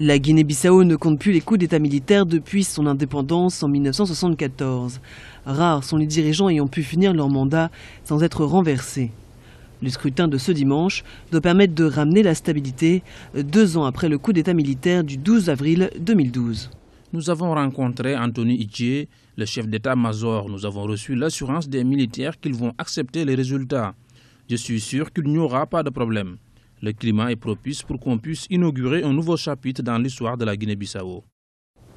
La Guinée-Bissau ne compte plus les coups d'État militaire depuis son indépendance en 1974. Rares sont les dirigeants ayant pu finir leur mandat sans être renversés. Le scrutin de ce dimanche doit permettre de ramener la stabilité 2 ans après le coup d'État militaire du 12 avril 2012. Nous avons rencontré Anthony Idjé, le chef d'état-major. Nous avons reçu l'assurance des militaires qu'ils vont accepter les résultats. Je suis sûr qu'il n'y aura pas de problème. Le climat est propice pour qu'on puisse inaugurer un nouveau chapitre dans l'histoire de la Guinée-Bissau.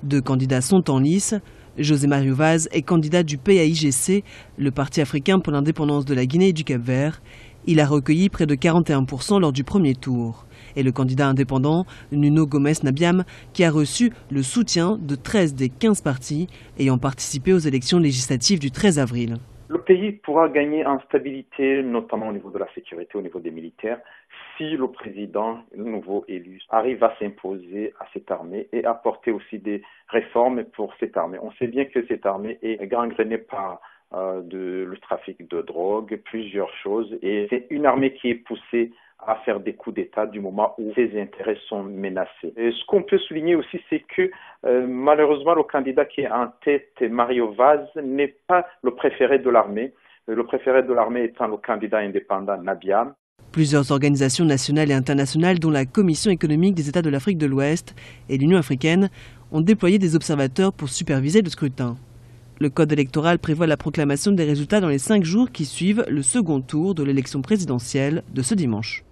2 candidats sont en lice. José Mario Vaz est candidat du PAIGC, le Parti africain pour l'indépendance de la Guinée et du Cap-Vert. Il a recueilli près de 41% lors du premier tour. Et le candidat indépendant, Nuno Gomes Nabiam, qui a reçu le soutien de 13 des 15 partis ayant participé aux élections législatives du 13 avril. Le pays pourra gagner en stabilité, notamment au niveau de la sécurité, au niveau des militaires, si le président, le nouveau élu, arrive à s'imposer à cette armée et apporter aussi des réformes pour cette armée. On sait bien que cette armée est gangrénée par le trafic de drogue, plusieurs choses, et c'est une armée qui est poussée à faire des coups d'État du moment où ses intérêts sont menacés. Et ce qu'on peut souligner aussi, c'est que malheureusement, le candidat qui est en tête, Mario Vaz, n'est pas le préféré de l'armée. Le préféré de l'armée étant le candidat indépendant Nabiam. Plusieurs organisations nationales et internationales, dont la Commission économique des États de l'Afrique de l'Ouest et l'Union africaine, ont déployé des observateurs pour superviser le scrutin. Le code électoral prévoit la proclamation des résultats dans les 5 jours qui suivent le second tour de l'élection présidentielle de ce dimanche.